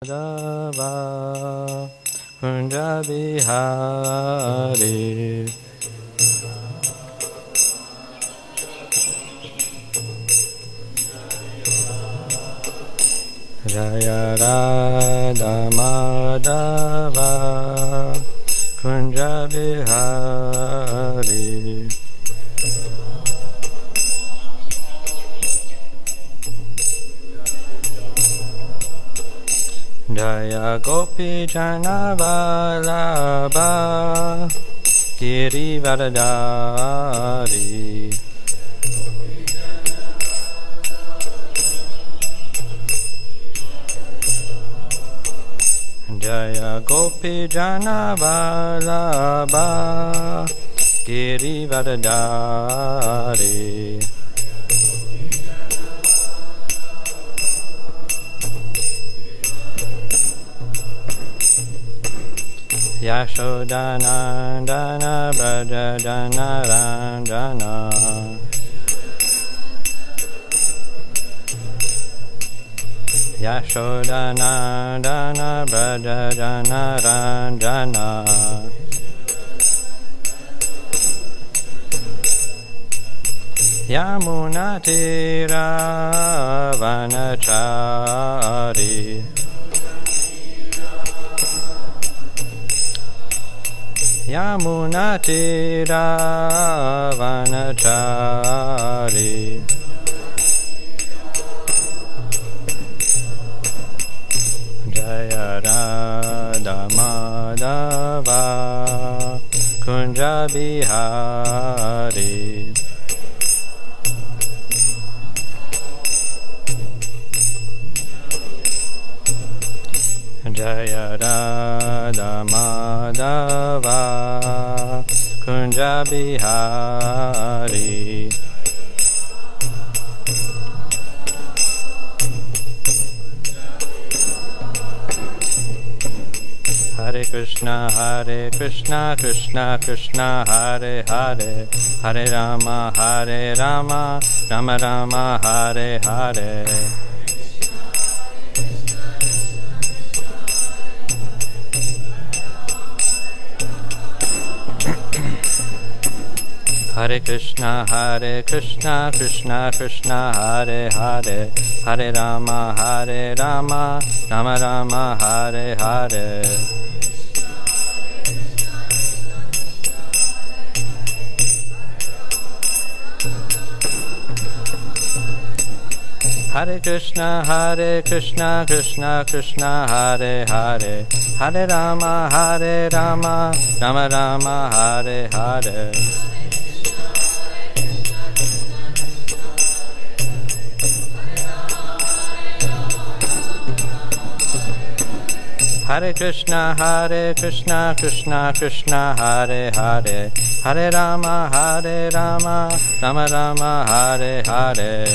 Madhava Kunja Bihari Jaya Radha Madhava Kunja Bihari Jaya Gopi Jana Vallabha Giri Varadari Jaya Gopi Jana Vallabha Giri Varadari Yashodanandana Brajajana Ranjana Yashodanandana Brajajana Ranjana Yamunatira Vanachari Yamunatira Vanachari Jaya Radha Madhava Kunja Bihari Jaya Radha Madhava Kunja Bihari Hare Krishna Krishna Krishna Hare Hare Hare Rama Rama Rama Hare Hare Hare Krishna Krishna Krishna Hare Hare Hare Rama Rama Rama Hare Hare Hare Krishna Krishna Hare Hare Hare Rama Rama Hare Hare Hare Krishna Krishna Hare Hare Hare Rama Rama Hare Hare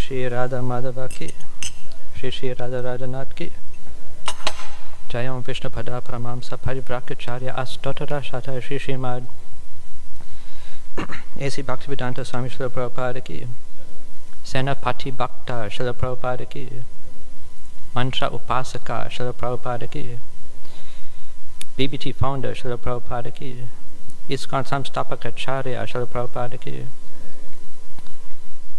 Shri Radha Madhava ki Shri Radha Radhanath ki Jayam Vishnu Pada Paramamsa Parivrakacharya Astotara Shata Shri Srimad A.C. Bhaktivedanta Swami Srila Prabhupada ki Senapati Bhakta Srila Prabhupada ki Mantra Upasaka Srila Prabhupada ki BBT Founder Srila Prabhupada ki ISKCON Samstapakacharya Srila Prabhupada ki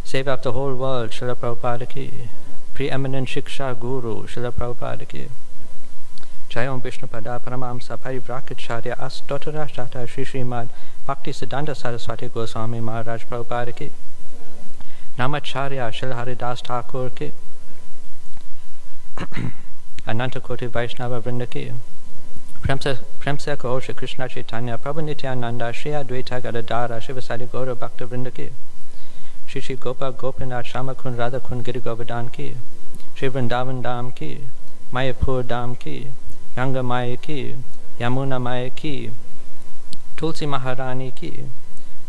Savior of the whole world Srila Prabhupada ki Preeminent Shiksha Guru Srila Prabhupada ki Jayam Vishnu Pada Paramamsa Parivrakacharya Astotara Shata Shri Srimad Bhakti Siddhanta Saraswati Goswami Maharaj Prabhupada ki Namacharya Shri Haridas Thakur ki Ananta Koti Vaishnava Vrinda ki Premse Kaho Shri Krishna Chaitanya Prabhu Nityananda Shri Advaita Gadadara Shivasadi Gaura Bhakta Vrinda ki Shri Gopa Gopinath Shama Kun Radha Kun Giri Govardhan ki Shri Vrindavan Dham ki Mayapur Dham ki Ganga Maya ki Yamuna Maya ki Tulsi Maharani ki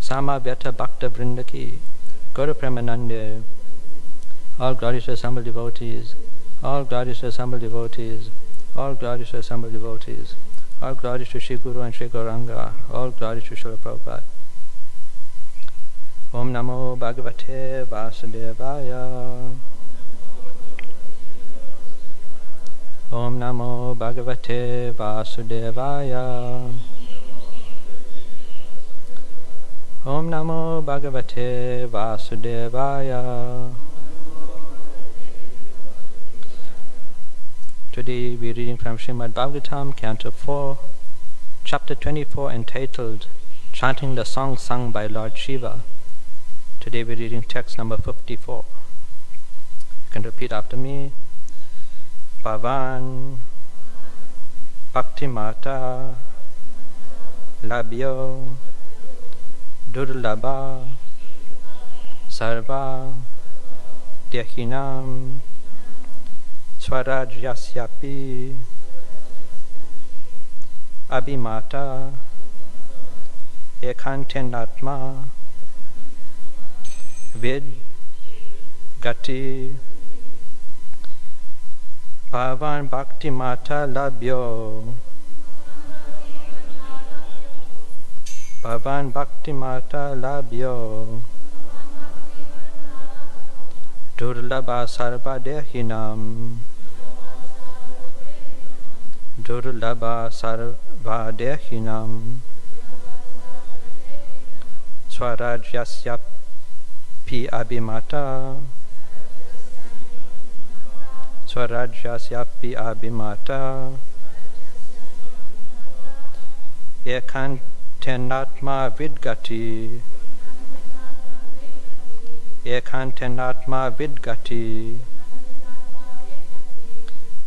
Sama Vyata Bhakta Vrinda ki Gaura Premanande All glories to assembled devotees All glories to assembled devotees All glories to assembled devotees All glory to Shri Guru and Shri Gauranga. All glory to Srila Prabhupada. Om Namo Bhagavate Vasudevaya. Om Namo Bhagavate Vasudevaya. Om Namo Bhagavate Vasudevaya. Today we are reading from Srimad Bhagavatam, Canto 4, Chapter 24, entitled Chanting the Song Sung by Lord Shiva. Today we are reading text number 54. You can repeat after me. Bhavan Bhaktimata Labhyo Durlabha Sarva Dehinam Swarajyasyapi Abhimata Ekantenatma Vid Gati Bhavan Bhaktimata Labhyo Bhavan Bhaktimata Labhyo Durlabha Sarva Dehinam Durlabha Sarva Dehinam Swarajyasya Pi Abhimata Swarajyasya Pi Abhimata Ekantenatma Vidgati Ekantenatma Vidgati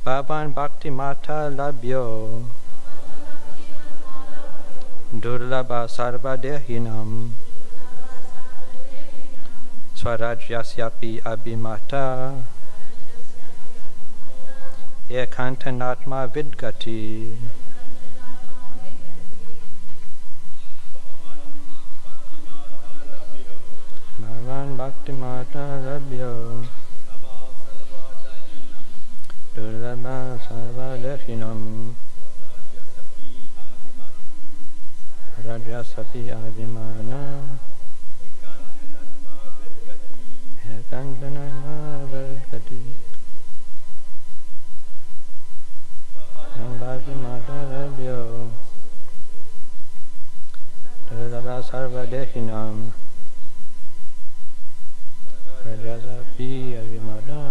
Bhavan Bhaktimata Labhyo Durlabha Sarva Dehinam Swarajyasyapi Abhimata Ekantenatma Vidgati. Bhavan Bhaktimata Labhyo Durlabha Sarva Dehinam Swarajyasyapi Abhimata Ekantenatma Vidgati Bhaktimata Labhyo Durlabha Sarva Dehinam Swarajyasyapi Abhimata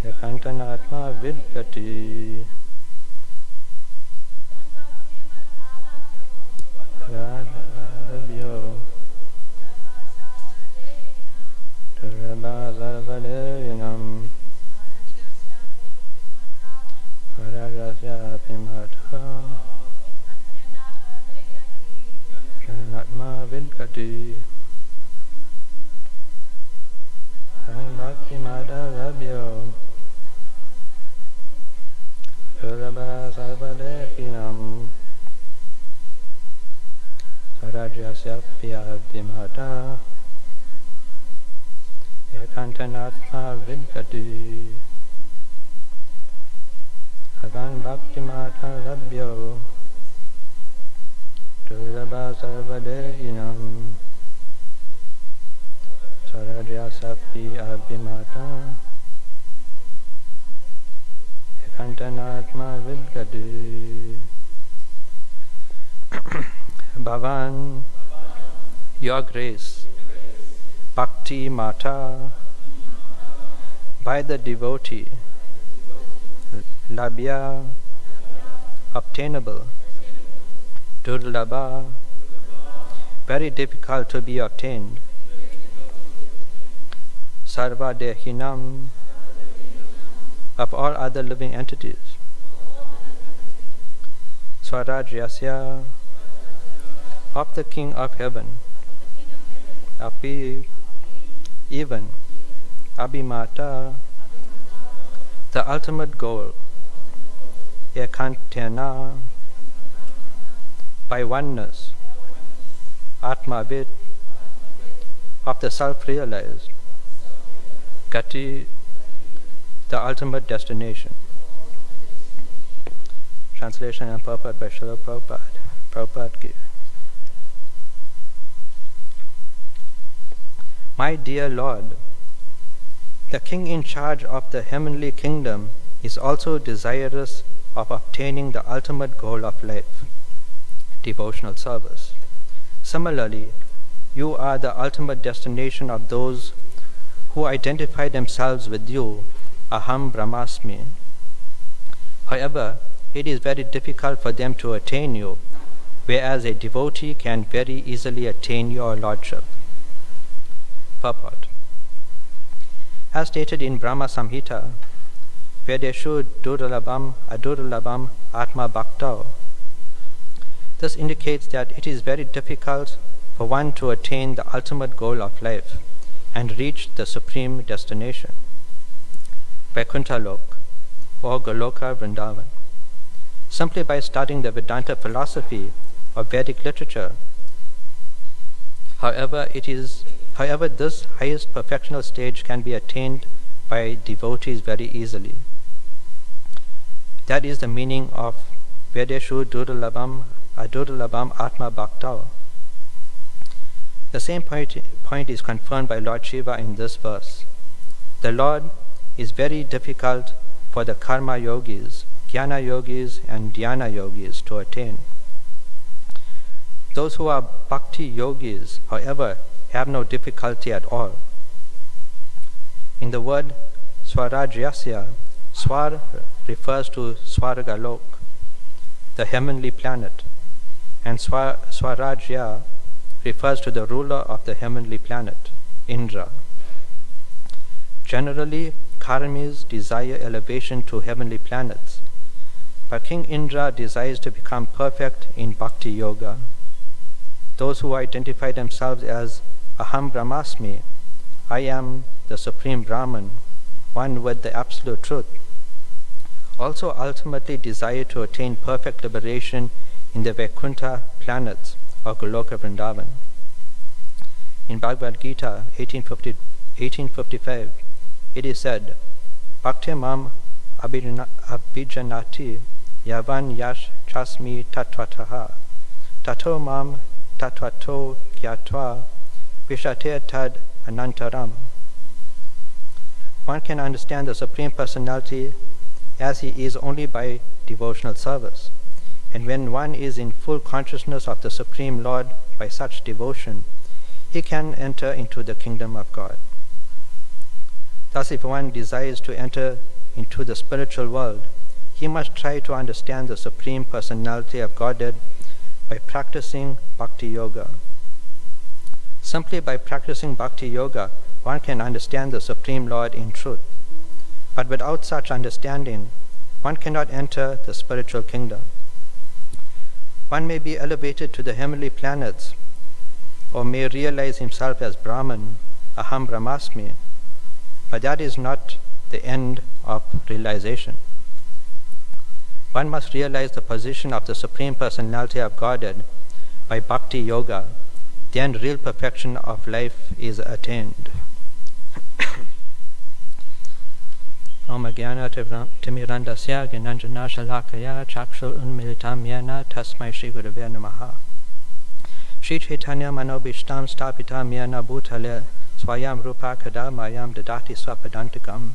Ekantenatma Vidgati Labhyo Durlabha Sarva Dehinam Swarajyasyapi Ekantenatma Vidgati Bhaktimata Labhyo Durlabha Sarva Dehinam Swarajyasyapi Abhimata Ekantenatma Vidgati Bhavan Bhaktimata Labhyo Durlabha Sarva Dehinam Swarajyasyapi Abhimata Ekantenatma Vidgati. Bhavan, your grace, Bhakti Mata, by the devotee, Labhya, obtainable, Durlabha, very difficult to be obtained, Sarva Dehinam, of all other living entities, Swarajyasya, of the King of Heaven, Api, even, Abhimata, the ultimate goal, Ekantena, by oneness, Atmavid, of the self-realized, Gati, the ultimate destination. Translation and purport by Srila Prabhupada. Prabhupada ki. My dear Lord, the king in charge of the heavenly kingdom is also desirous of obtaining the ultimate goal of life, devotional service. Similarly, you are the ultimate destination of those who identify themselves with you, Aham Brahmasmi. However, it is very difficult for them to attain you, whereas a devotee can very easily attain your lordship. Purport. As stated in Brahma Samhita, Vedeshu Durlabham Adurlabham Atma Bhaktao. This indicates that it is very difficult for one to attain the ultimate goal of life and reach the supreme destination, Vaikuntha Lok, or Goloka Vrindavan, simply by studying the Vedanta philosophy or Vedic literature. However, this highest perfectional stage can be attained by devotees very easily. That is the meaning of Vedeshu Durlabham Adurlabham Atma Bhaktao. The same point is confirmed by Lord Shiva in this verse. The Lord is very difficult for the karma yogis, jnana yogis and dhyana yogis to attain. Those who are bhakti yogis, however, have no difficulty at all. In the word Swarajyasya, Swar refers to Swargalok, the heavenly planet, and Swarajya refers to the ruler of the heavenly planet, Indra. Generally, karmis desire elevation to heavenly planets, but King Indra desires to become perfect in bhakti yoga. Those who identify themselves as Aham Brahmasmi, I am the Supreme Brahman, one with the absolute truth, also ultimately desire to attain perfect liberation in the Vaikuntha planets or Goloka Vrindavan. In Bhagavad Gita 1855, it is said, Bhakti mam abhijanati yavan yash chasmi tatvataha tato mam tatvato gyatva vishate tad anantaram. One can understand the Supreme Personality as he is only by devotional service. And when one is in full consciousness of the Supreme Lord by such devotion, he can enter into the kingdom of God. Thus, if one desires to enter into the spiritual world, he must try to understand the Supreme Personality of Godhead by practicing Bhakti Yoga. Simply by practicing Bhakti Yoga, one can understand the Supreme Lord in truth. But without such understanding, one cannot enter the spiritual kingdom. One may be elevated to the heavenly planets, or may realize himself as Brahman, Aham Brahmasmi, but that is not the end of realization. One must realize the position of the Supreme Personality of Godhead by Bhakti Yoga, then real perfection of life is attained. Om Jnana Timirandasya Gnanjana Shalakaya Chakshul Unmilitam Yena Tasmai Shri Gurave Namaha. Shri Chaitanya Manobishtam Stapitam Yena Bhutale Swayam Rupa Kada Mayam Dadati Swapadantikam.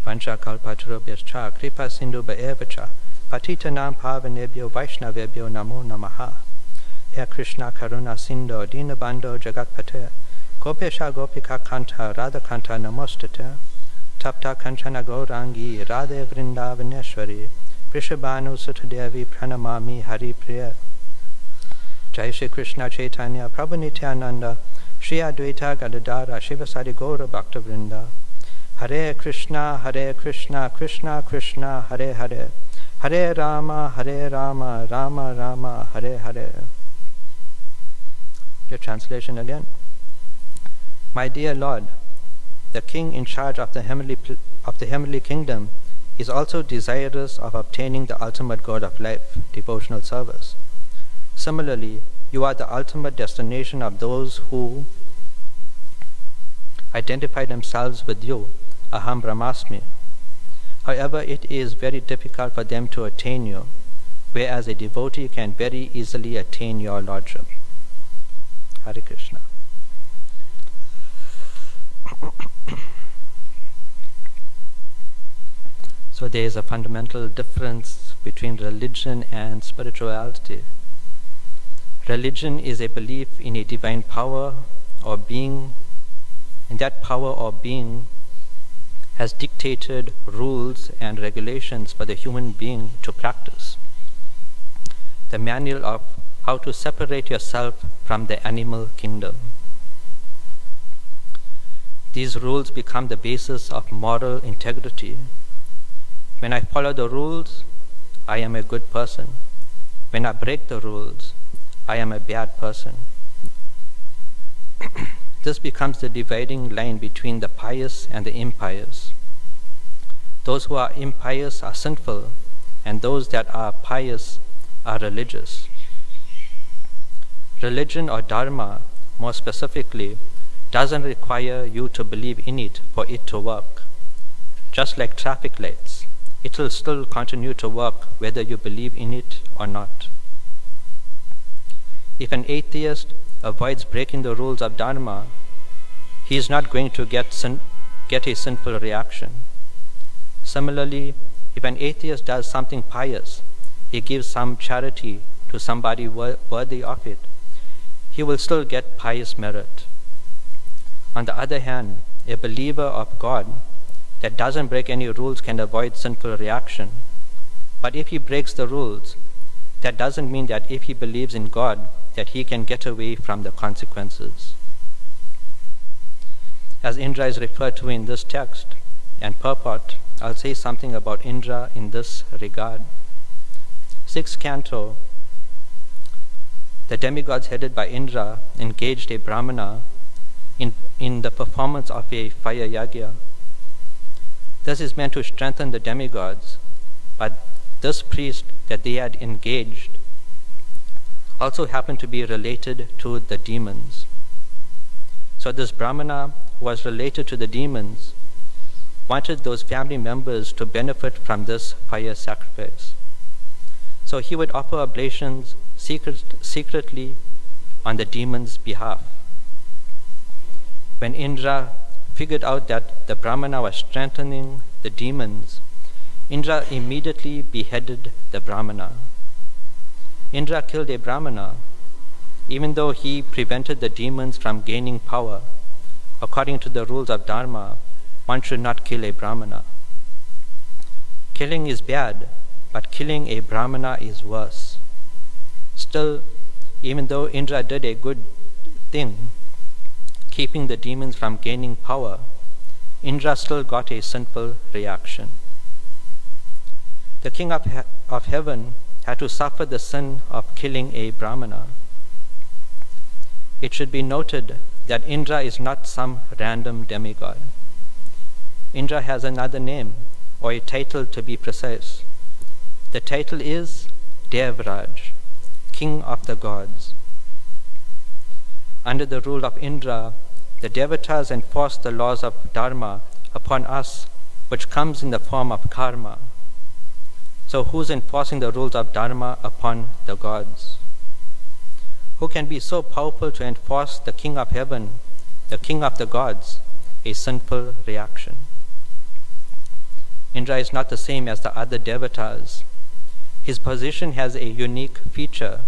Vancha Kalpatarubhyascha Kripa Sindhu Bhaevacha Patitanam Pavanebhyo Vaishnavebhyo Namo Namaha. He Krishna Karuna Sindho Dinabandho Jagatpate Gopesha Gopika Kanta Radha Kanta Namostate Tapta Kanchana Gaurangi Radhe Vrindavaneshwari Prishabhanu Sutadevi Pranamami Hari Priya. Jai Shri Krishna Chaitanya Prabhu Nityananda Shri Advaita Gadadara Shivasari Gaura Bhakta Vrinda. Hare Krishna Krishna Krishna Hare Hare Hare Rama Rama Rama Hare Hare. The translation again. My dear Lord, the king in charge of the heavenly kingdom is also desirous of obtaining the ultimate goal of life, devotional service. Similarly, you are the ultimate destination of those who identify themselves with you, Aham Brahmasmi. However, it is very difficult for them to attain you, whereas a devotee can very easily attain your Lordship. Hare Krishna. So there is a fundamental difference between religion and spirituality. Religion is a belief in a divine power or being, and that power or being has dictated rules and regulations for the human being to practice. The manual of how to separate yourself from the animal kingdom. These rules become the basis of moral integrity. When I follow the rules, I am a good person. When I break the rules, I am a bad person. This becomes the dividing line between the pious and the impious. Those who are impious are sinful, and those that are pious are religious. Religion or dharma, more specifically, doesn't require you to believe in it for it to work. Just like traffic lights, it will still continue to work whether you believe in it or not. If an atheist avoids breaking the rules of dharma, he is not going to get a sinful reaction. Similarly, if an atheist does something pious, he gives some charity to somebody worthy of it, he will still get pious merit. On the other hand, a believer of God that doesn't break any rules can avoid sinful reaction. But if he breaks the rules, that doesn't mean that if he believes in God, that he can get away from the consequences. As Indra is referred to in this text and purport, I'll say something about Indra in this regard. 6th canto, the demigods headed by Indra engaged a Brahmana in the performance of a fire yagya. This is meant to strengthen the demigods, but this priest that they had engaged also happened to be related to the demons. So this Brahmana who was related to the demons wanted those family members to benefit from this fire sacrifice. So he would offer oblations secretly on the demons' behalf. When Indra figured out that the Brahmana was strengthening the demons, Indra immediately beheaded the Brahmana. Indra killed a Brahmana, even though he prevented the demons from gaining power. According to the rules of Dharma, one should not kill a Brahmana. Killing is bad, but killing a Brahmana is worse. Still, even though Indra did a good thing, keeping the demons from gaining power, Indra still got a sinful reaction. The king of heaven had to suffer the sin of killing a Brahmana. It should be noted that Indra is not some random demigod. Indra has another name, or a title to be precise. The title is Devraj, king of the gods. Under the rule of Indra, the devatas enforce the laws of dharma upon us, which comes in the form of karma. So who's enforcing the rules of dharma upon the gods? Who can be so powerful to enforce the king of heaven, the king of the gods, a sinful reaction? Indra is not the same as the other devatas. His position has a unique feature.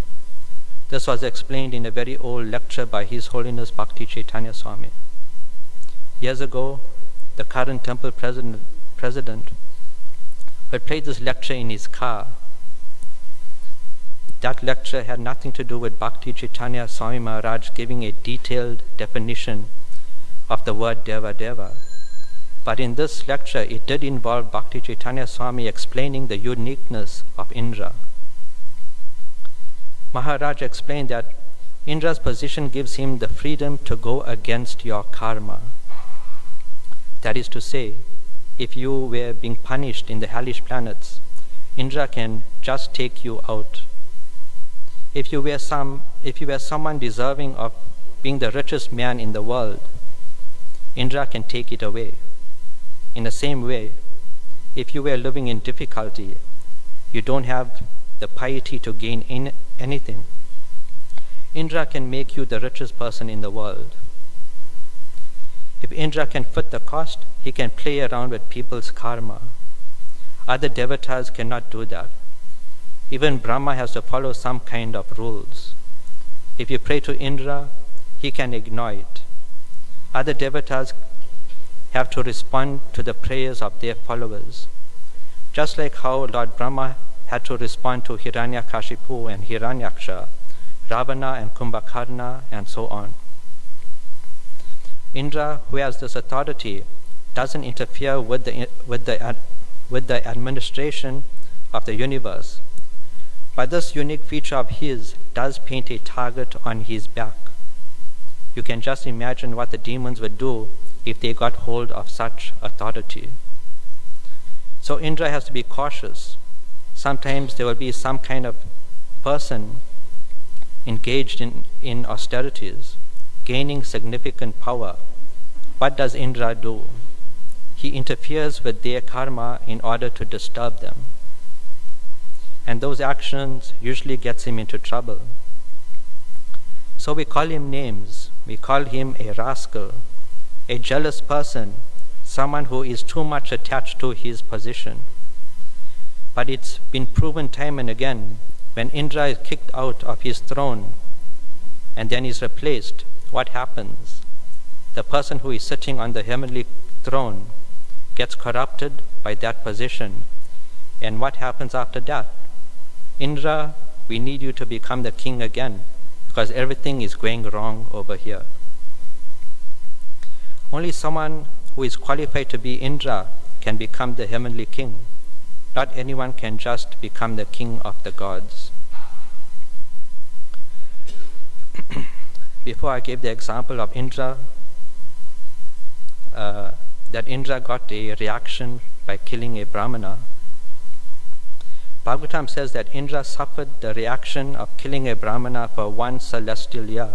This was explained in a very old lecture by His Holiness Bhakti Chaitanya Swami. Years ago, the current temple president would play this lecture in his car. That lecture had nothing to do with Bhakti Chaitanya Swami Maharaj giving a detailed definition of the word Deva Deva. But in this lecture, it did involve Bhakti Chaitanya Swami explaining the uniqueness of Indra. Maharaj explained that Indra's position gives him the freedom to go against your karma. That is to say, if you were being punished in the hellish planets, Indra can just take you out. If you were someone deserving of being the richest man in the world, Indra can take it away. In the same way, if you were living in difficulty, you don't have the piety to gain anything, Indra can make you the richest person in the world. If Indra can foot the cost, he can play around with people's karma. Other devatas cannot do that. Even Brahma has to follow some kind of rules. If you pray to Indra, he can ignore it. Other devatas have to respond to the prayers of their followers. Just like how Lord Brahma had to respond to Hiranyakashipu and Hiranyaksha, Ravana and Kumbhakarna, and so on. Indra, who has this authority, doesn't interfere with the administration of the universe. But this unique feature of his does paint a target on his back. You can just imagine what the demons would do if they got hold of such authority. So Indra has to be cautious. Sometimes there will be some kind of person engaged in austerities, gaining significant power. What does Indra do? He interferes with their karma in order to disturb them. And those actions usually gets him into trouble. So we call him names. We call him a rascal, a jealous person, someone who is too much attached to his position. But it's been proven time and again, when Indra is kicked out of his throne and then is replaced, what happens? The person who is sitting on the heavenly throne gets corrupted by that position. And what happens after that? Indra, we need you to become the king again, because everything is going wrong over here. Only someone who is qualified to be Indra can become the heavenly king. Not anyone can just become the king of the gods. Before I gave the example of Indra, that Indra got a reaction by killing a Brahmana, Bhagavatam says that Indra suffered the reaction of killing a Brahmana for 1 celestial year,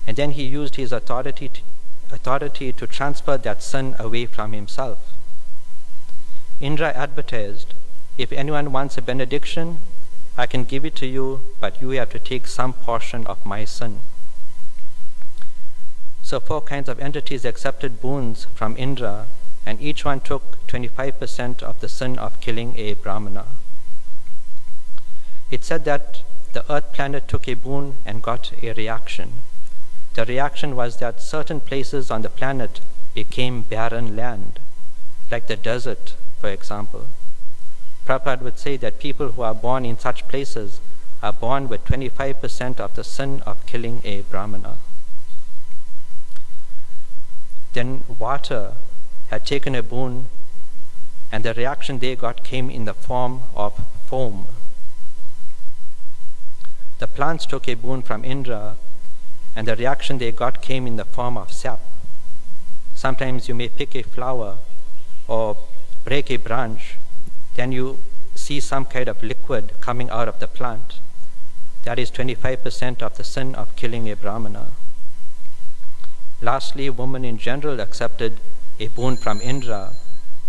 and then he used his authority to transfer that sin away from himself. Indra advertised, if anyone wants a benediction, I can give it to you, but you have to take some portion of my sin. So 4 kinds of entities accepted boons from Indra, and each one took 25% of the sin of killing a Brahmana. It said that the earth planet took a boon and got a reaction. The reaction was that certain places on the planet became barren land, like the desert, for example. Prabhupada would say that people who are born in such places are born with 25% of the sin of killing a Brahmana. Then water had taken a boon, and the reaction they got came in the form of foam. The plants took a boon from Indra, and the reaction they got came in the form of sap. Sometimes you may pick a flower or break a branch, then you see some kind of liquid coming out of the plant. That is 25% of the sin of killing a Brahmana. Lastly, women in general accepted a boon from Indra,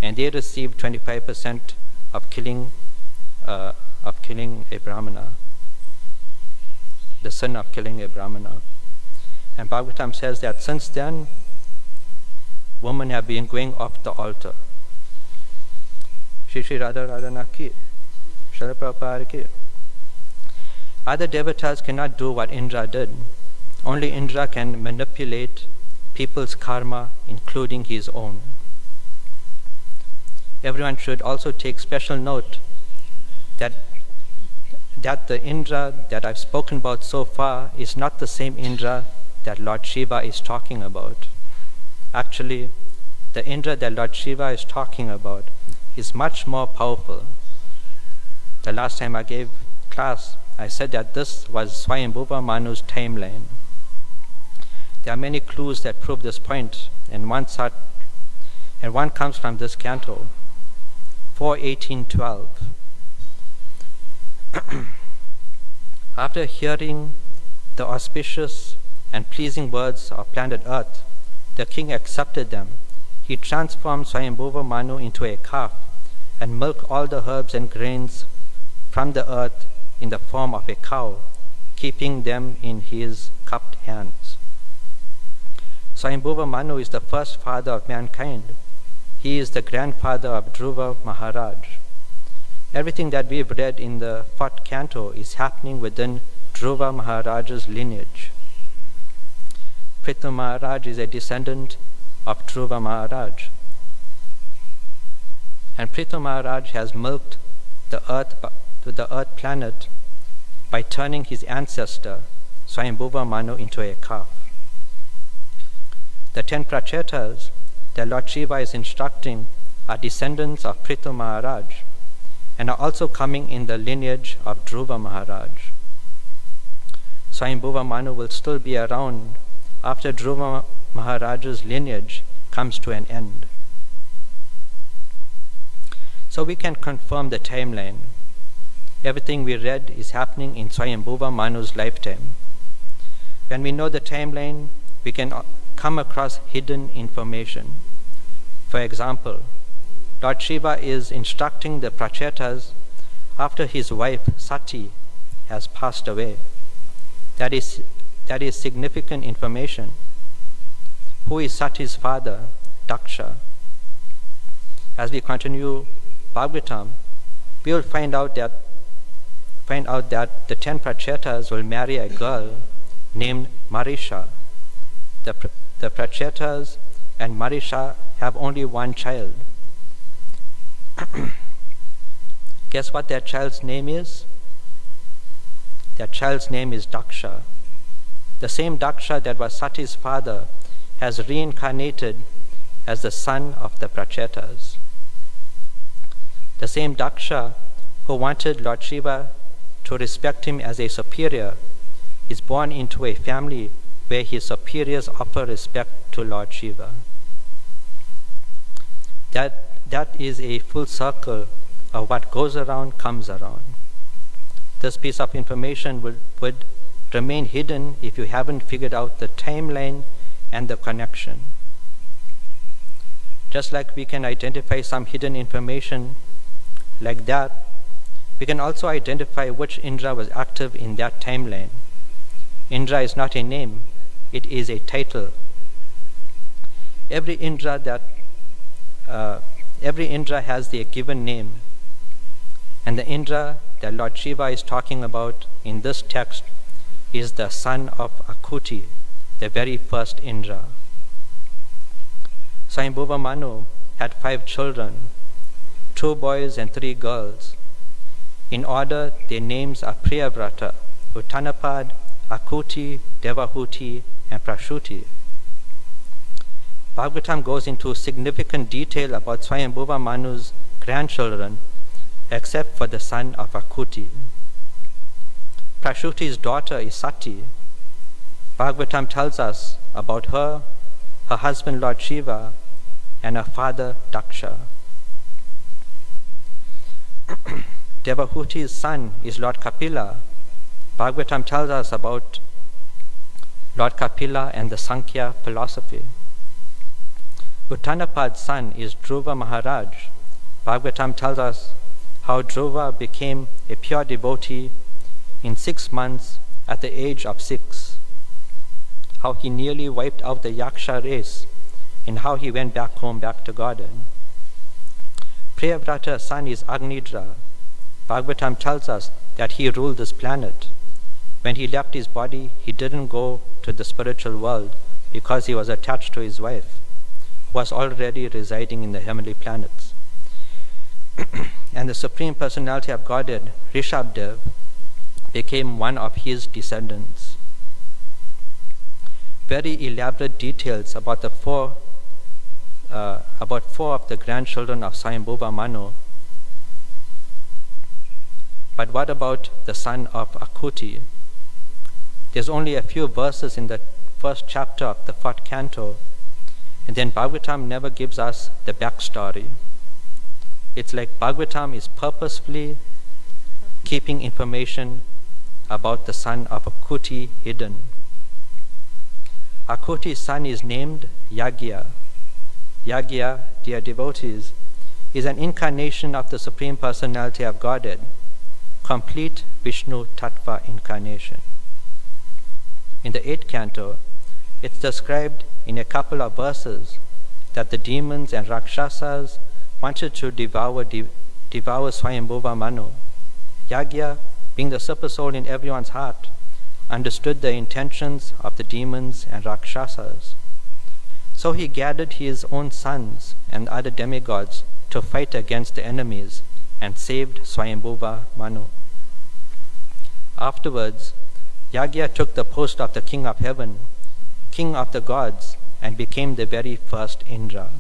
and they received 25% of killing a Brahmana, the sin of killing a Brahmana. And Bhagavatam says that since then, women have been going off the altar. Shri Shri Radha Radhana ki, Srila Prabhupada ki. Other devatas cannot do what Indra did. Only Indra can manipulate people's karma, including his own. Everyone should also take special note that the Indra that I've spoken about so far is not the same Indra that Lord Shiva is talking about. Actually, the Indra that Lord Shiva is talking about is much more powerful. The last time I gave class, I said that this was Swayambhuva Manu's timeline. There are many clues that prove this point, and one comes from this canto, 4:18:12. After hearing the auspicious and pleasing words of planet Earth, the king accepted them. He transformed Swayambhuva Manu into a calf and milk all the herbs and grains from the earth in the form of a cow, keeping them in his cupped hands. Swayambhuva Manu is the first father of mankind. He is the grandfather of Dhruva Maharaj. Everything that we've read in the 4th canto is happening within Dhruva Maharaj's lineage. Prithu Maharaj is a descendant of Dhruva Maharaj. And Prithu Maharaj has milked the earth planet by turning his ancestor, Swayambhuva Manu, into a calf. The 10 prachetas that Lord Shiva is instructing are descendants of Prithu Maharaj and are also coming in the lineage of Dhruva Maharaj. Swayambhuva Manu will still be around after Dhruva Maharaj's lineage comes to an end. So we can confirm the timeline. Everything we read is happening in Swayambhuva Manu's lifetime. When we know the timeline, we can come across hidden information. For example, Lord Shiva is instructing the prachetas after his wife Sati has passed away. That is significant information. Who is Sati's father? Daksha. As we continue Bhagavatam, we will find out that the 10 prachetas will marry a girl named Marisha. The prachetas and Marisha have only one child. Guess what that child's name is? That child's name is Daksha. The same Daksha that was Sati's father has reincarnated as the son of the prachetas. The same Daksha who wanted Lord Shiva to respect him as a superior is born into a family where his superiors offer respect to Lord Shiva. That is a full circle of what goes around comes around. This piece of information would remain hidden if you haven't figured out the timeline and the connection. Just like we can identify some hidden information like that, we can also identify which Indra was active in that timeline. Indra is not a name, it is a title. Every Indra has their given name, and the Indra that Lord Shiva is talking about in this text is the son of Akuti, the very first Indra. Swayambhuva Manu had 5 children, 2 boys and 3 girls. In order, their names are Priyavrata, Uttanapad, Akuti, Devahuti, and Prashuti. Bhagavatam goes into significant detail about Swayambhuva Manu's grandchildren, except for the son of Akuti. Prashuti's daughter is Sati. Bhagavatam tells us about her husband Lord Shiva, and her father Daksha. Devahuti's son is Lord Kapila. Bhagavatam tells us about Lord Kapila and the Sankhya philosophy. Uttanapad's son is Dhruva Maharaj. Bhagavatam tells us how Dhruva became a pure devotee in 6 months at the age of 6. How he nearly wiped out the Yaksha race, and how he went back home, back to Godhead. Priyavrata's son is Agnidra. Bhagavatam tells us that he ruled this planet. When he left his body, he didn't go to the spiritual world because he was attached to his wife, who was already residing in the heavenly planets. And the Supreme Personality of Godhead, Rishabdev, became one of his descendants. Very elaborate details about 4 of the grandchildren of Swayambhuva Manu. But what about the son of Akuti? There's only a few verses in the first chapter of the 4th canto, and then Bhagavatam never gives us the backstory. It's like Bhagavatam is purposefully keeping information about the son of Akuti hidden. Akuti's son is named Yagya. Yagya, dear devotees, is an incarnation of the Supreme Personality of Godhead, complete Vishnu Tattva incarnation. In the 8th canto, it's described in a couple of verses that the demons and Rakshasas wanted to devour Swayambhuva Manu. Yagya, being the super soul in everyone's heart, understood the intentions of the demons and Rakshasas. So he gathered his own sons and other demigods to fight against the enemies and saved Swayambhuva Manu. Afterwards, Yagya took the post of the king of heaven, king of the gods, and became the very first Indra.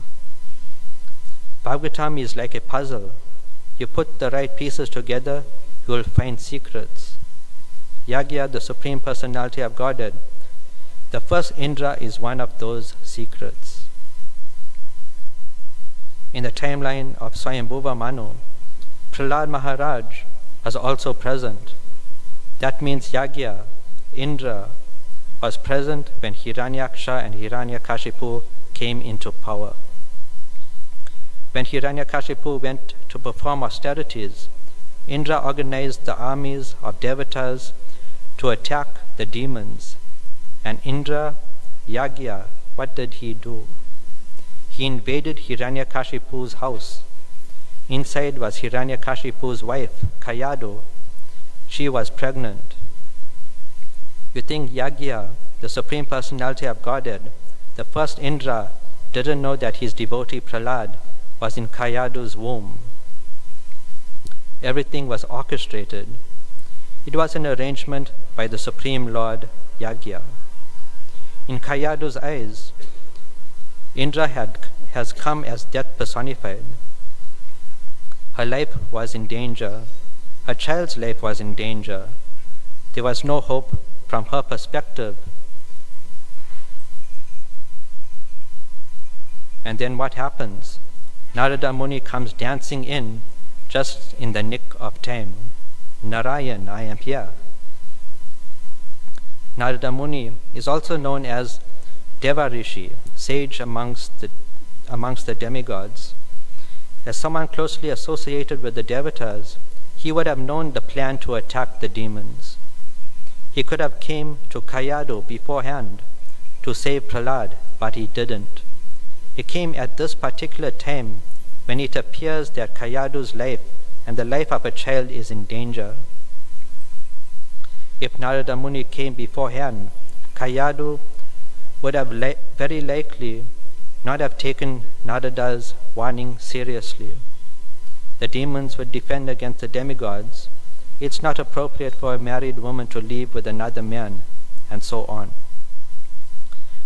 Bhagavatam is like a puzzle. You put the right pieces together, you will find secrets. Yagya, the Supreme Personality of Godhead, the first Indra, is one of those secrets. In the timeline of Swayambhuva Manu, Prahlad Maharaj was also present. That means Yagya, Indra, was present when Hiranyaksha and Hiranyakashipu came into power. When Hiranyakashipu went to perform austerities, Indra organized the armies of devatas to attack the demons. And Indra, Yagya, what did he do? He invaded Hiranyakashipu's house. Inside was Hiranyakashipu's wife, Kayadu. She was pregnant. You think Yagya, the Supreme Personality of Godhead, the first Indra, didn't know that his devotee Prahlad was in Kayadu's womb. Everything was orchestrated. It was an arrangement by the Supreme Lord Yagya. In Kayadu's eyes, Indra has come as death personified. Her life was in danger. Her child's life was in danger. There was no hope from her perspective. And then what happens? Narada Muni comes dancing in just in the nick of time. Narayan, I am here. Narada Muni is also known as Deva Rishi, sage amongst the demigods. As someone closely associated with the devatas, he would have known the plan to attack the demons. He could have came to Kayadu beforehand to save Prahlad, but he didn't. He came at this particular time when it appears that Kayadu's life and the life of a child is in danger. If Narada Muni came beforehand, Kayadu would have very likely not have taken Narada's warning seriously. The demons would defend against the demigods. It's not appropriate for a married woman to live with another man, and so on.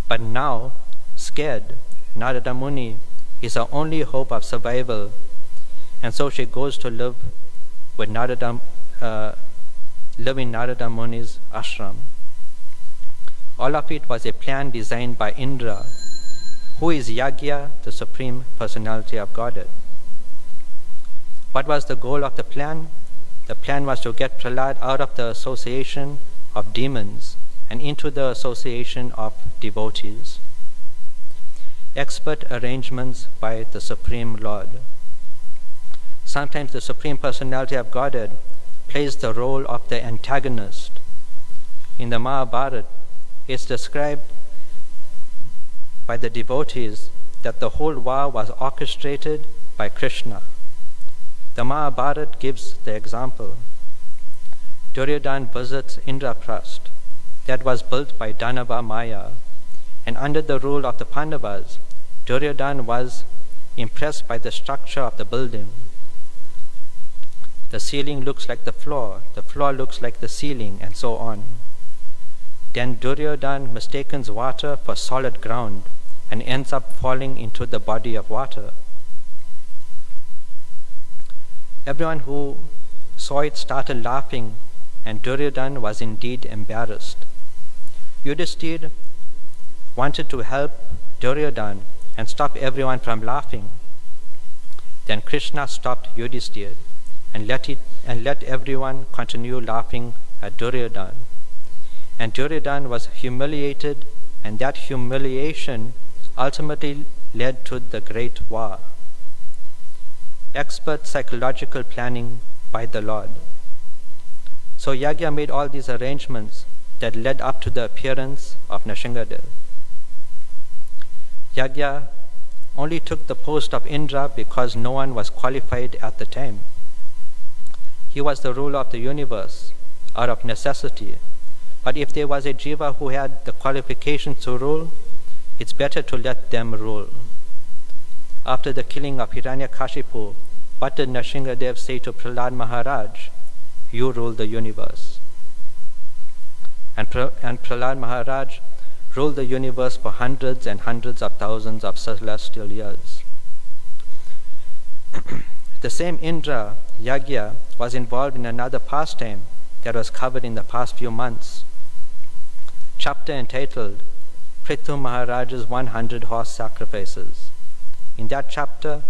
But now, scared, Narada Muni is her only hope of survival, and so she goes to live with Narada Muni's ashram. All of it was a plan designed by Indra, who is Yagya, the Supreme Personality of Godhead. What was the goal of the plan? The plan was to get Prahlad out of the association of demons and into the association of devotees. Expert arrangements by the Supreme Lord. Sometimes the Supreme Personality of Godhead plays the role of the antagonist. In the Mahabharata, it's described by the devotees that the whole war was orchestrated by Krishna. The Mahabharata gives the example. Duryodhana visits Indraprasth that was built by Danava Maya, and under the rule of the Pandavas, Duryodhana was impressed by the structure of the building. The ceiling looks like the floor looks like the ceiling, and so on. Then Duryodhana mistakes water for solid ground and ends up falling into the body of water. Everyone who saw it started laughing, and Duryodhana was indeed embarrassed. Yudhishthira wanted to help Duryodhana and stop everyone from laughing. Then Krishna stopped Yudhishthira and let everyone continue laughing at Duryodhana. And Duryodhana was humiliated, and that humiliation ultimately led to the great war. expert psychological planning by the Lord. So Yagya made all these arrangements that led up to the appearance of Nrsingadev. Yagya only took the post of Indra because no one was qualified at the time. He was the ruler of the universe, out of necessity. But if there was a jiva who had the qualifications to rule, it's better to let them rule. After the killing of Hiranyakashipu, what did Nrsingadev say to Prahlad Maharaj? You rule the universe. And Prahlad Maharaj ruled the universe for hundreds and hundreds of thousands of celestial years. The same Indra, Yagya, was involved in another pastime that was covered in the past few months. Chapter entitled Prithu Maharaj's 100 horse sacrifices. In that chapter,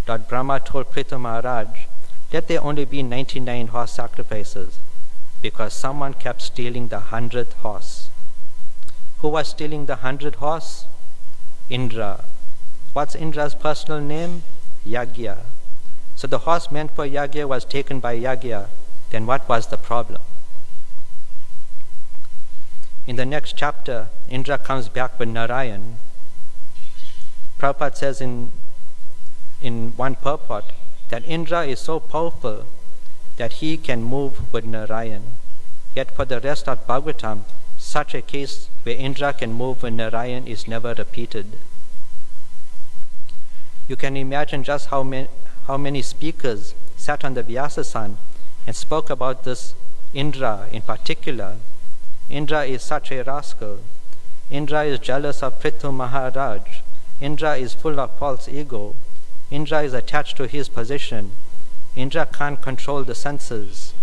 Lord Brahma told Prithu Maharaj, let there only be 99 horse sacrifices, because someone kept stealing the 100th horse. Who was stealing the 100th horse? Indra. What's Indra's personal name? Yagya. So the horse meant for Yagya was taken by Yagya. Then what was the problem? In the next chapter, Indra comes back with Narayan. Prabhupada says in one purport that Indra is so powerful that he can move with Narayan. Yet for the rest of Bhagavatam, such a case where Indra can move with Narayan is never repeated. You can imagine just how many speakers sat on the Vyasasan and spoke about this Indra in particular. Indra is such a rascal. Indra is jealous of Prithu Maharaj. Indra is full of false ego. Indra is attached to his position. Indra can't control the senses.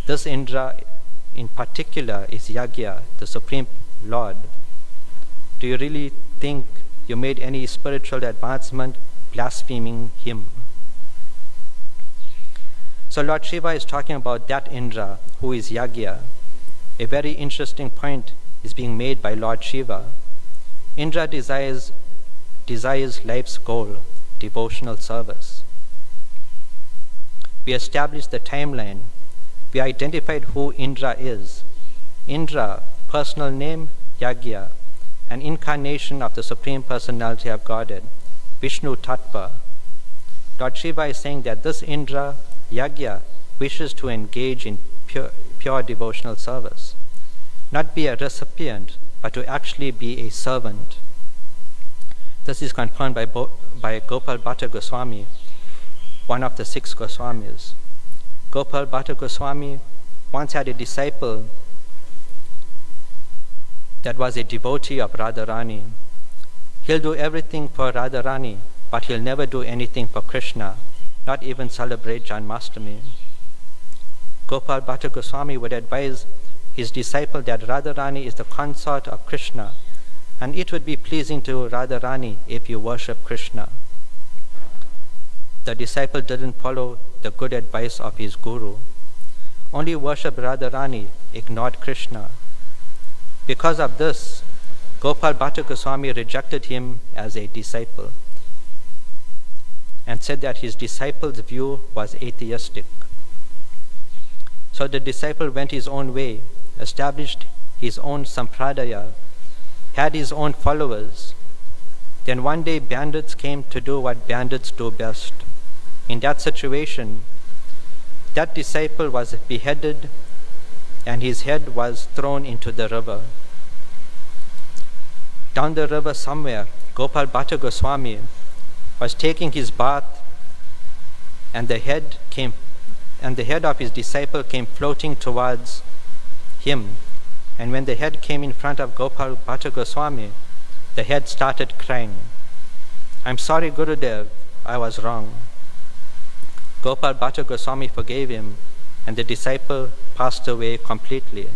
This Indra in particular is Yagya, the Supreme Lord. Do you really think you made any spiritual advancement blaspheming him? So Lord Shiva is talking about that Indra who is Yagya. A very interesting point is being made by Lord Shiva. Indra desires life's goal, devotional service. We established the timeline. We identified who Indra is. Indra, personal name, Yagya, an incarnation of the Supreme Personality of Godhead, Vishnu Tattva. Lord Shiva is saying that this Indra, Yagya, wishes to engage in pure devotional service. Not be a recipient, but to actually be a servant. This is confirmed by Gopal Bhatta Goswami, one of the 6 Goswamis. Gopal Bhatta Goswami once had a disciple that was a devotee of Radharani. He'll do everything for Radharani, but he'll never do anything for Krishna, not even celebrate Janmashtami. Gopal Bhatta Goswami would advise his disciple that Radharani is the consort of Krishna, and it would be pleasing to Radharani if you worship Krishna. The disciple didn't follow the good advice of his guru. Only worshipped Radharani, ignored Krishna. Because of this, Gopal Bhatta Goswami rejected him as a disciple and said that his disciple's view was atheistic. So the disciple went his own way, established his own sampradaya, had his own followers. Then one day bandits came to do what bandits do best. In that situation, that disciple was beheaded and his head was thrown into the river. Down the river somewhere, Gopal Bhatta Goswami was taking his bath, and the head of his disciple came floating towards him. And when the head came in front of Gopal Bhatta Goswami, the head started crying, "I'm sorry, Gurudev, I was wrong." Gopal Bhatta Goswami forgave him, and the disciple passed away completely.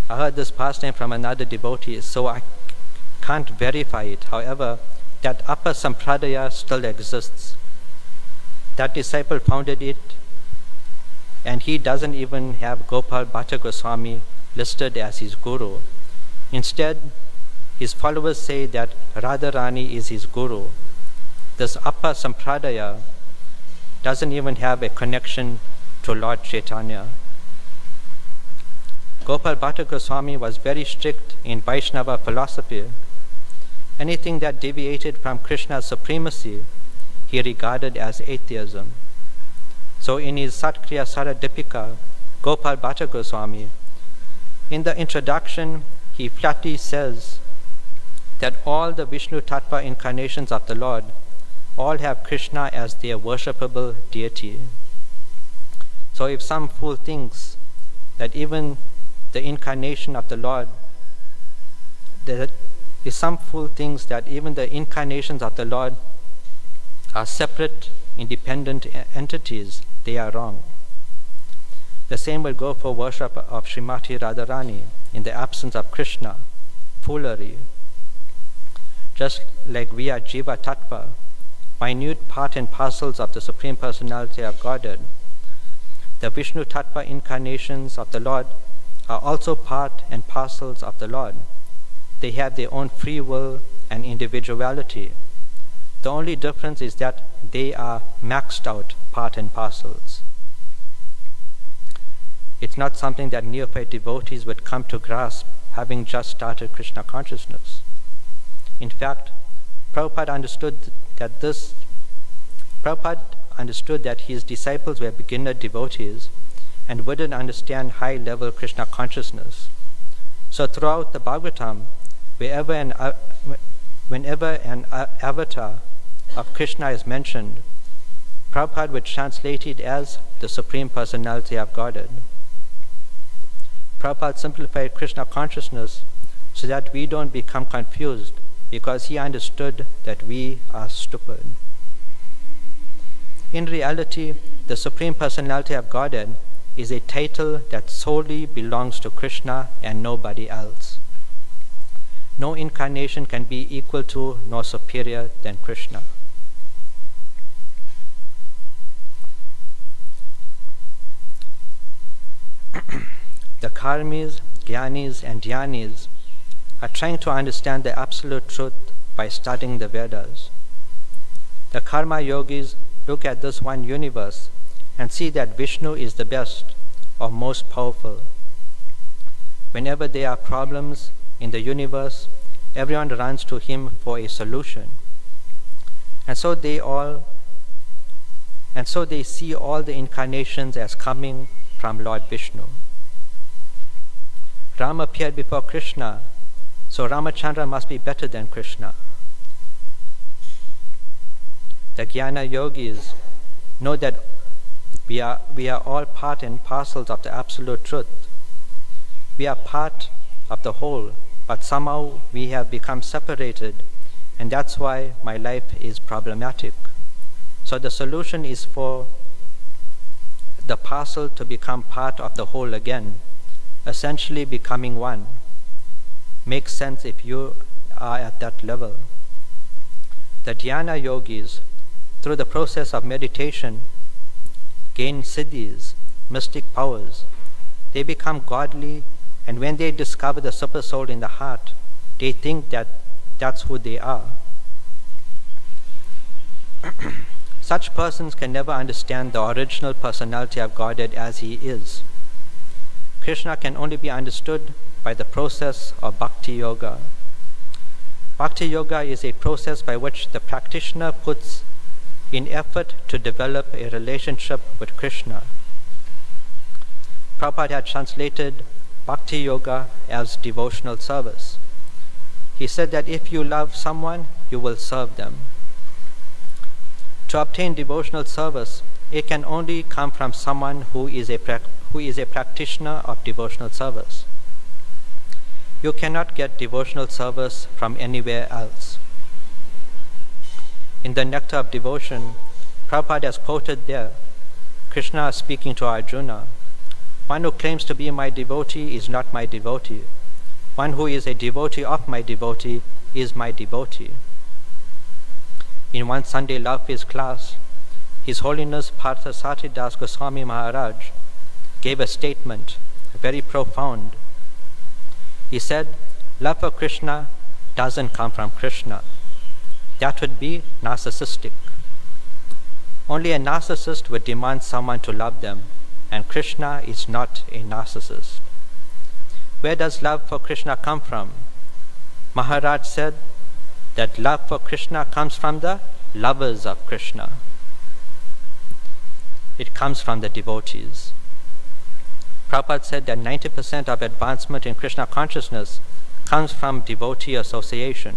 I heard this pastime from another devotee, so I can't verify it. However, that upper sampradaya still exists. That disciple founded it, and he doesn't even have Gopal Bhatta Goswami listed as his guru. Instead, his followers say that Radharani is his guru. This Appa Sampradaya doesn't even have a connection to Lord Chaitanya. Gopal Bhatta Goswami was very strict in Vaishnava philosophy. Anything that deviated from Krishna's supremacy, he regarded as atheism. So in his Satkriya Saradipika, Gopal Bhatta Goswami, in the introduction, he flatly says that all the Vishnu Tattva incarnations of the Lord all have Krishna as their worshipable deity. So if some fool thinks that even the incarnation of the Lord, if some fool thinks that even the incarnations of the Lord are separate, independent entities, they are wrong. The same will go for worship of Srimati Radharani in the absence of Krishna, foolery. Just like we are Jiva Tattva, minute part and parcels of the Supreme Personality of Godhead, the Vishnu Tattva incarnations of the Lord are also part and parcels of the Lord. They have their own free will and individuality. The only difference is that they are maxed out part and parcels. It's not something that neophyte devotees would come to grasp having just started Krishna consciousness. In fact, Prabhupada understood that his disciples were beginner devotees and wouldn't understand high-level Krishna consciousness. So throughout the Bhagavatam, whenever an avatar of Krishna is mentioned, Prabhupada would translate it as the Supreme Personality of Godhead. Prabhupada simplified Krishna consciousness so that we don't become confused, because he understood that we are stupid. In reality, the Supreme Personality of Godhead is a title that solely belongs to Krishna and nobody else. No incarnation can be equal to nor superior than Krishna. The karmis, jnanis, and dhyanis are trying to understand the absolute truth by studying the Vedas. The karma yogis look at this one universe and see that Vishnu is the best or most powerful. Whenever there are problems in the universe, everyone runs to him for a solution. And so they see all the incarnations as coming from Lord Vishnu. Rama appeared before Krishna, so Ramachandra must be better than Krishna. The Jnana yogis know that we are all part and parcels of the absolute truth. We are part of the whole, but somehow we have become separated, and that's why my life is problematic. So the solution is for the parcel to become part of the whole again, essentially becoming one. Makes sense if you are at that level. The dhyana yogis, through the process of meditation, gain siddhis, mystic powers. They become godly, and when they discover the super soul in the heart, they think that that's who they are. Such persons can never understand the original personality of Godhead as he is. Krishna can only be understood by the process of bhakti yoga. Bhakti yoga is a process by which the practitioner puts in effort to develop a relationship with Krishna. Prabhupada had translated bhakti yoga as devotional service. He said that if you love someone, you will serve them. To obtain devotional service, it can only come from someone who is a practitioner of devotional service. You cannot get devotional service from anywhere else. In the Nectar of Devotion, Prabhupada has quoted there, Krishna speaking to Arjuna, "One who claims to be my devotee is not my devotee. One who is a devotee of my devotee is my devotee." In one Sunday Love Feast class, His Holiness Parthasati Das Goswami Maharaj gave a statement, very profound. He said, love for Krishna doesn't come from Krishna. That would be narcissistic. Only a narcissist would demand someone to love them, and Krishna is not a narcissist. Where does love for Krishna come from? Maharaj said that love for Krishna comes from the lovers of Krishna. It comes from the devotees. Prabhupada said that 90% of advancement in Krishna consciousness comes from devotee association.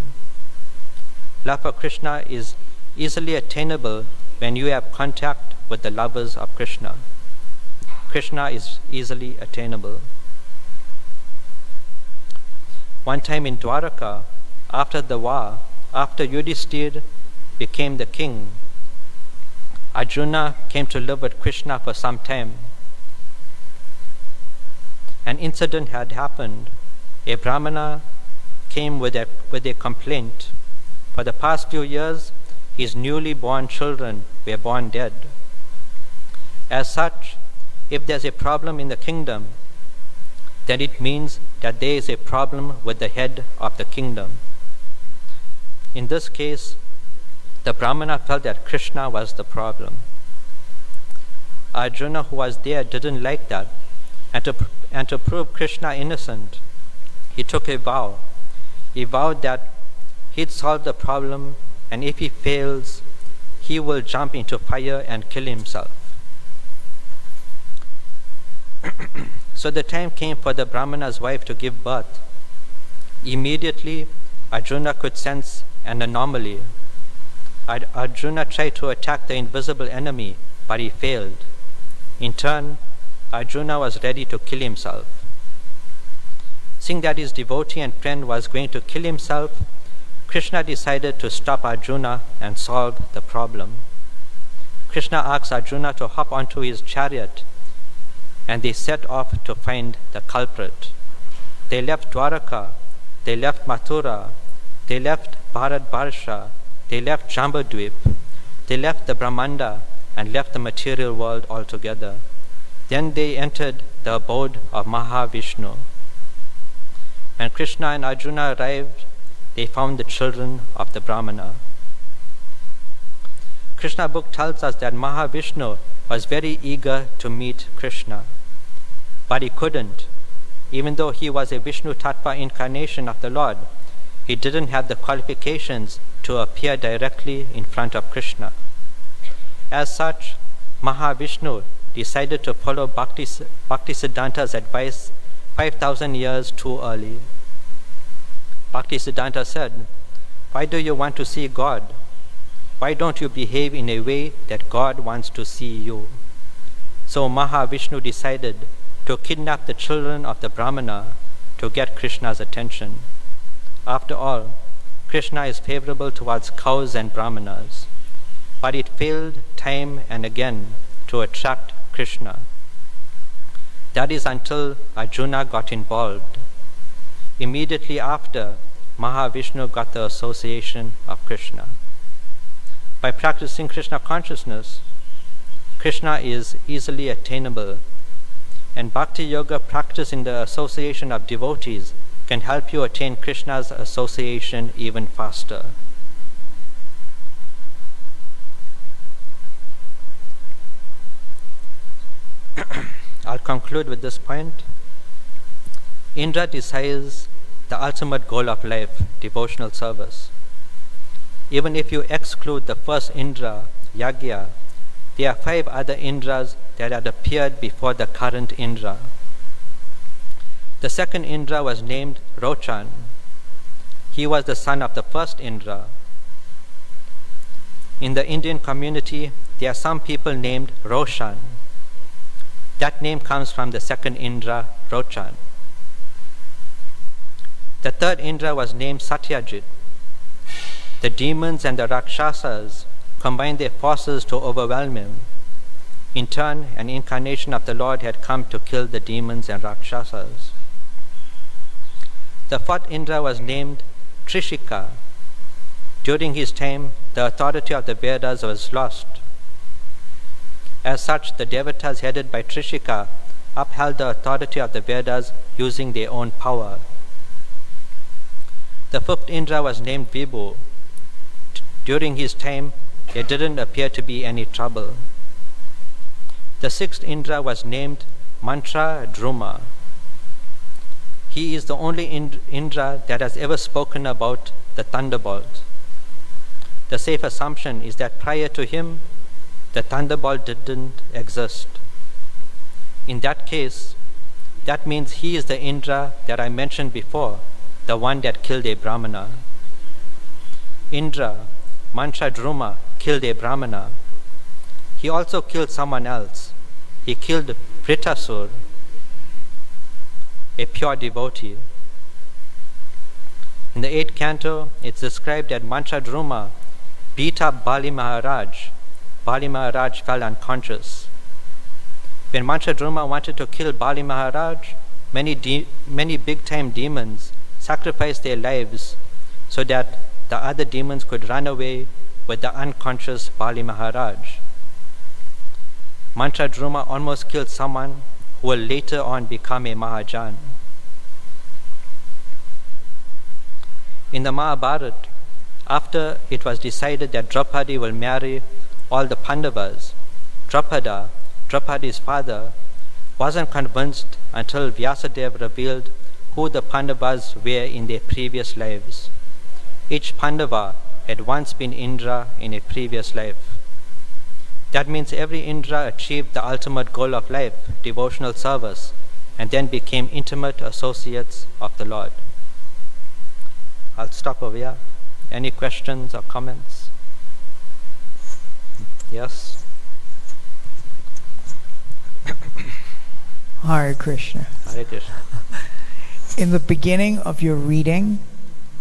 Love for Krishna is easily attainable when you have contact with the lovers of Krishna. Krishna is easily attainable. One time in Dwaraka, after the war, after Yudhishthira became the king, Arjuna came to live with Krishna for some time. An incident had happened. A Brahmana came with a complaint. For the past few years, his newly born children were born dead. As such, if there's a problem in the kingdom, then it means that there is a problem with the head of the kingdom. In this case, the Brahmana felt that Krishna was the problem. Arjuna, who was there, didn't like that. And to prove Krishna innocent, he took a vow. He vowed that he'd solve the problem, and if he fails, he will jump into fire and kill himself. So the time came for the Brahmana's wife to give birth. Immediately, Arjuna could sense an anomaly. Arjuna tried to attack the invisible enemy, but he failed. In turn, Arjuna was ready to kill himself. Seeing that his devotee and friend was going to kill himself, Krishna decided to stop Arjuna and solve the problem. Krishna asked Arjuna to hop onto his chariot, and they set off to find the culprit. They left Dwaraka, they left Mathura, they left Bharatvarsha, they left Jambudvip, they left the Brahmanda, and left the material world altogether. Then they entered the abode of Mahavishnu. When Krishna and Arjuna arrived, they found the children of the Brahmana. Krishna book tells us that Mahavishnu was very eager to meet Krishna, but he couldn't. Even though he was a Vishnu Tattva incarnation of the Lord, he didn't have the qualifications to appear directly in front of Krishna. As such, Mahavishnu decided to follow Bhaktisiddhanta's advice 5,000 years too early. Bhaktisiddhanta said, "Why do you want to see God? Why don't you behave in a way that God wants to see you?" So Mahavishnu decided to kidnap the children of the Brahmana to get Krishna's attention. After all, Krishna is favorable towards cows and Brahmanas, but it failed time and again to attract Krishna. That is until Arjuna got involved. Immediately after, Mahavishnu got the association of Krishna. By practicing Krishna consciousness, Krishna is easily attainable, and Bhakti Yoga practice in the association of devotees can help you attain Krishna's association even faster. I'll conclude with this point. Indra desires the ultimate goal of life, devotional service. Even if you exclude the first Indra, Yagya, there are 5 other Indras that had appeared before the current Indra. The second Indra was named Rochan. He was the son of the first Indra. In the Indian community, there are some people named Roshan. That name comes from the second Indra, Rochan. The third Indra was named Satyajit. The demons and the Rakshasas combined their forces to overwhelm him. In turn, an incarnation of the Lord had come to kill the demons and Rakshasas. The fourth Indra was named Trishika. During his time, the authority of the Vedas was lost. As such, the devatas headed by Trishika upheld the authority of the Vedas using their own power. The fifth Indra was named Vibhu. During his time, there didn't appear to be any trouble. The sixth Indra was named Mantra Druma. He is the only Indra that has ever spoken about the thunderbolt. The safe assumption is that prior to him, the thunderbolt didn't exist. In that case, that means he is the Indra that I mentioned before, the one that killed a Brahmana. Indra, Mantra Druma, killed a Brahmana. He also killed someone else. He killed Pritasur, a pure devotee. In the 8th canto, it's described that Mantra Druma beat up Bali Maharaj. Bali Maharaj fell unconscious. When Mantra Druma wanted to kill Bali Maharaj, many big-time demons sacrificed their lives so that the other demons could run away with the unconscious Bali Maharaj. Mantra Druma almost killed someone who will later on become a Mahajan. In the Mahabharata, after it was decided that Draupadi will marry all the Pandavas, Draupadi's father, wasn't convinced until Vyasadeva revealed who the Pandavas were in their previous lives. Each Pandava had once been Indra in a previous life. That means every Indra achieved the ultimate goal of life, devotional service, and then became intimate associates of the Lord. I'll stop over here. Any questions or comments? Yes? Hare Krishna. Hare Krishna. In the beginning of your reading,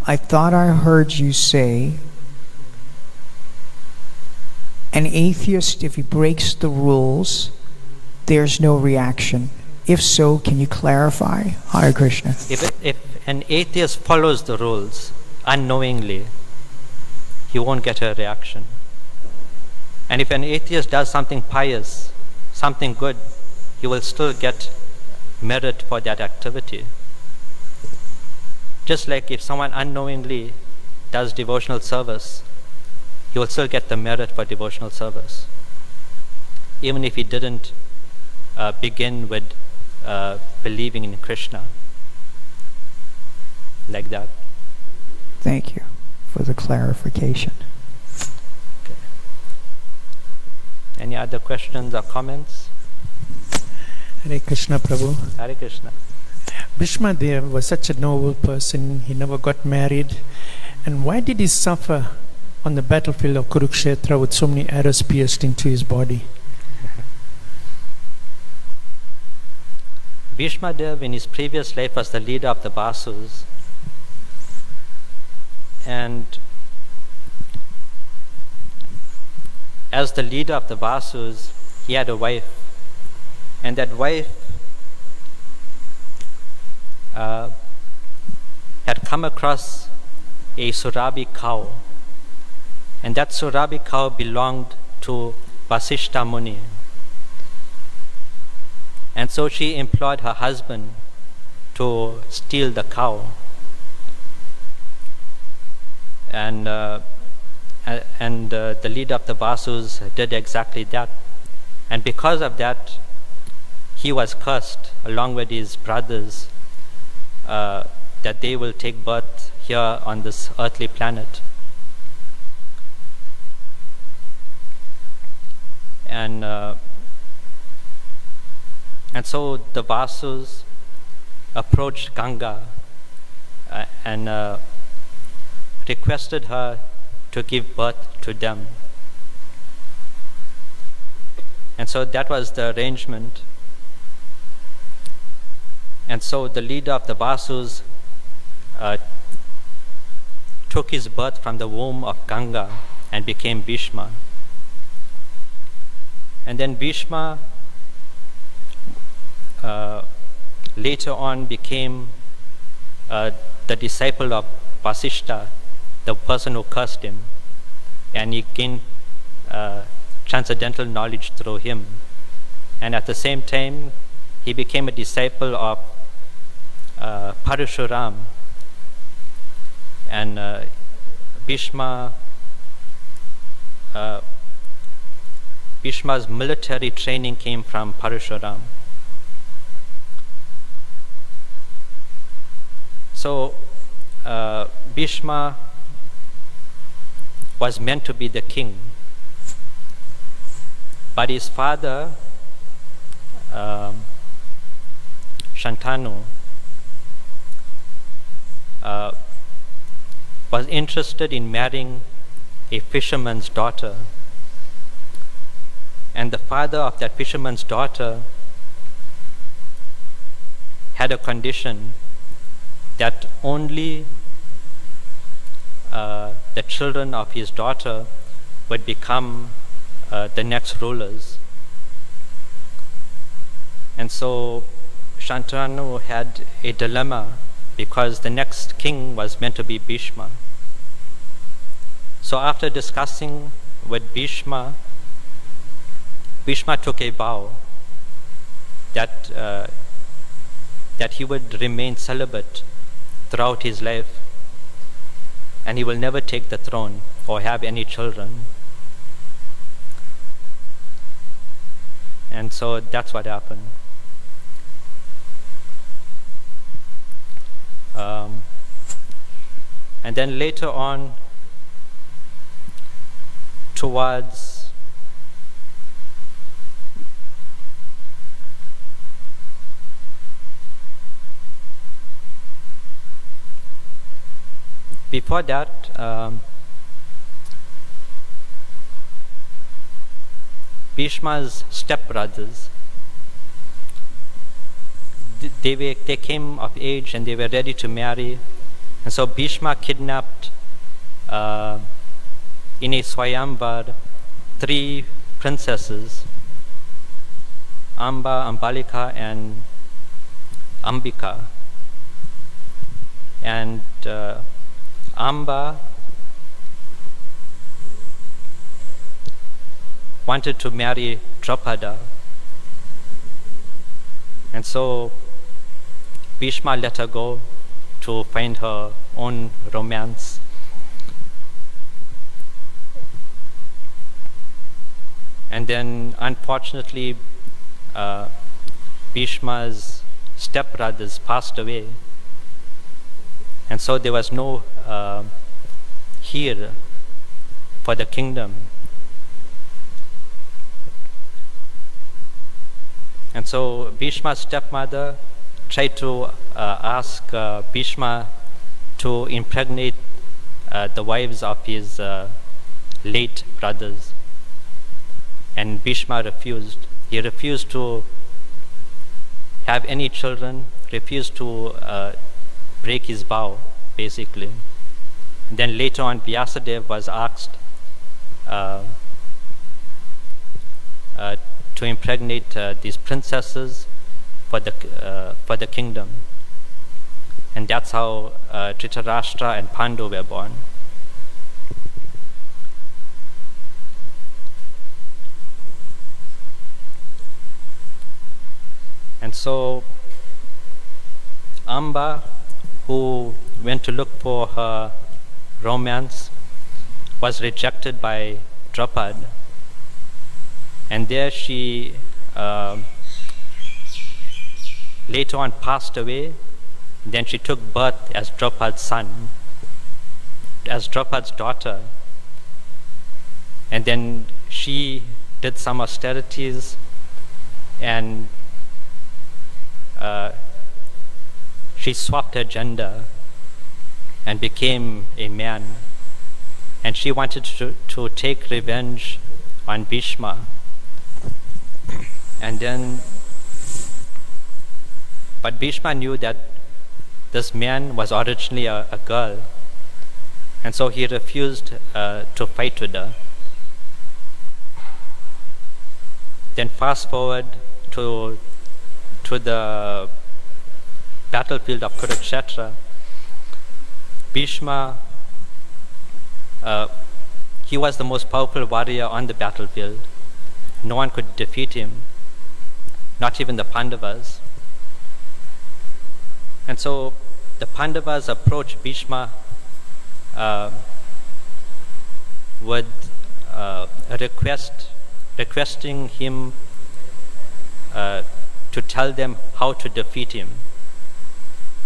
I thought I heard you say, an atheist, if he breaks the rules, there's no reaction. If so, can you clarify? Hare Krishna. If an atheist follows the rules unknowingly, he won't get a reaction. And if an atheist does something pious, something good, he will still get merit for that activity. Just like if someone unknowingly does devotional service, he will still get the merit for devotional service, even if he didn't begin with believing in Krishna. Like that. Thank you for the clarification. Okay. Any other questions or comments? Hare Krishna, Prabhu. Hare Krishna. Bhishma Dev was such a noble person. He never got married. And why did he suffer on the battlefield of Kurukshetra with so many arrows pierced into his body? Bhishma Dev in his previous life was the leader of the Vasus. And as the leader of the Vasus, he had a wife. And that wife had come across a Surabhi cow. And that Surabhi cow belonged to Vasishta Muni. And so she implored her husband to steal the cow. And the leader of the Vasus did exactly that. And because of that, he was cursed along with his brothers that they will take birth here on this earthly planet. And so the Vasus approached Ganga and requested her to give birth to them. And so that was the arrangement. And so the leader of the Vasus took his birth from the womb of Ganga and became Bhishma. And then Bhishma later on became the disciple of Vasishta, the person who cursed him, and he gained transcendental knowledge through him. And at the same time, he became a disciple of Parashuram, and Bhishma's military training came from Parashuram. So Bhishma was meant to be the king, but his father, Shantanu, was interested in marrying a fisherman's daughter. And the father of that fisherman's daughter had a condition that only the children of his daughter would become the next rulers. And so Shantanu had a dilemma because the next king was meant to be Bhishma. So after discussing with Bhishma, Bhishma took a vow that he would remain celibate throughout his life, and he will never take the throne or have any children. And so that's what happened. And then later on, towards before that, Bhishma's stepbrothers, they came of age and they were ready to marry. And so Bhishma kidnapped in a Swayamvar 3 princesses, Amba, Ambalika and Ambika. And Amba wanted to marry Drupada. And so Bhishma let her go to find her own romance. And then unfortunately Bhishma's stepbrothers passed away, and so there was no heir for the kingdom. And so Bhishma's stepmother tried to ask Bhishma to impregnate the wives of his late brothers. And Bhishma refused. He refused to have any children, refused to break his vow, basically. And then later on, Vyasadeva was asked to impregnate these princesses for the kingdom. And that's how Dhritarashtra and Pandu were born. And so Amba, who went to look for her romance, was rejected by Draupad. And there she later on passed away. Then she took birth as Draupad's daughter. And then she did some austerities and she swapped her gender and became a man. And she wanted to take revenge on Bhishma. And then, but Bhishma knew that this man was originally a girl, and so he refused to fight with her. Then fast forward to the battlefield of Kurukshetra. Bhishma, he was the most powerful warrior on the battlefield. No one could defeat him, not even the Pandavas. And so the Pandavas approached Bhishma would requesting him to tell them how to defeat him.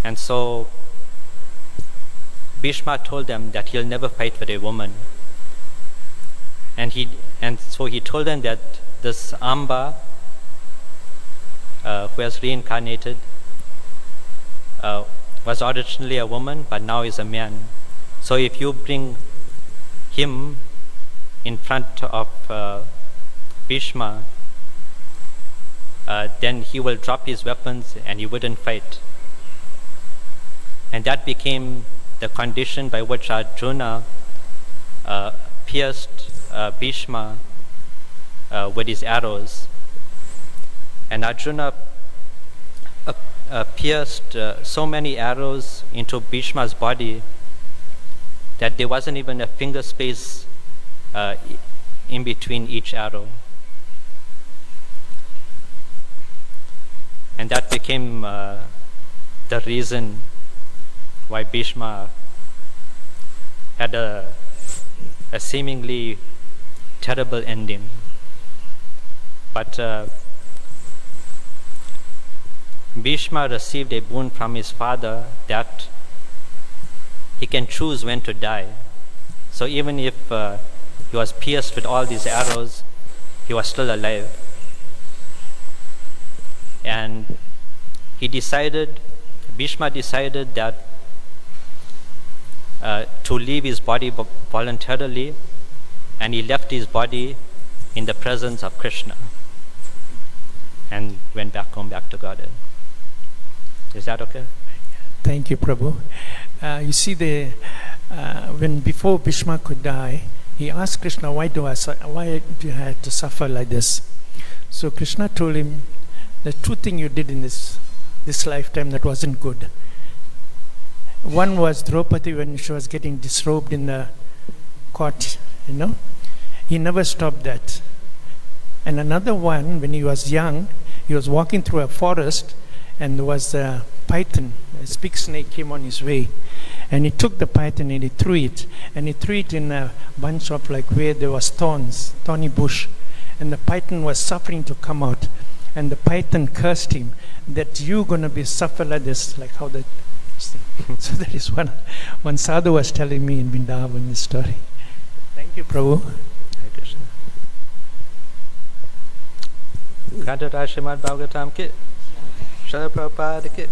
And so Bhishma told them that he'll never fight with a woman. And so he told them that this Amba, who has reincarnated, was originally a woman, but now is a man. So if you bring him in front of Bhishma, then he will drop his weapons and he wouldn't fight. And that became the condition by which Arjuna pierced Bhishma with his arrows. And Arjuna pierced so many arrows into Bhishma's body that there wasn't even a finger space in between each arrow. And that became the reason why Bhishma had a seemingly terrible ending. But Bhishma received a boon from his father that he can choose when to die. So even if he was pierced with all these arrows, he was still alive. And Bhishma decided that to leave his body voluntarily, and he left his body in the presence of Krishna and went back home, back to Godhead. Is that okay? Thank you, Prabhu. You see, when before Bhishma could die, he asked Krishna, why do you have to suffer like this? So Krishna told him, the two things you did in this lifetime that wasn't good. One was Draupadi, when she was getting disrobed in the court, he never stopped that. And another one, when he was young, he was walking through a forest, and there was a python, a big snake came on his way, and he took the python and he threw it in a bunch of where there was thorny bush, and the python was suffering to come out, and the python cursed him that you're going to be suffer like this, like how the so that is one sadhu was telling me in Vrindavan this story. Thank you, Prabhu. Hare Krishna. Srimad Bhagavatam ki, Srila Prabhupada ki.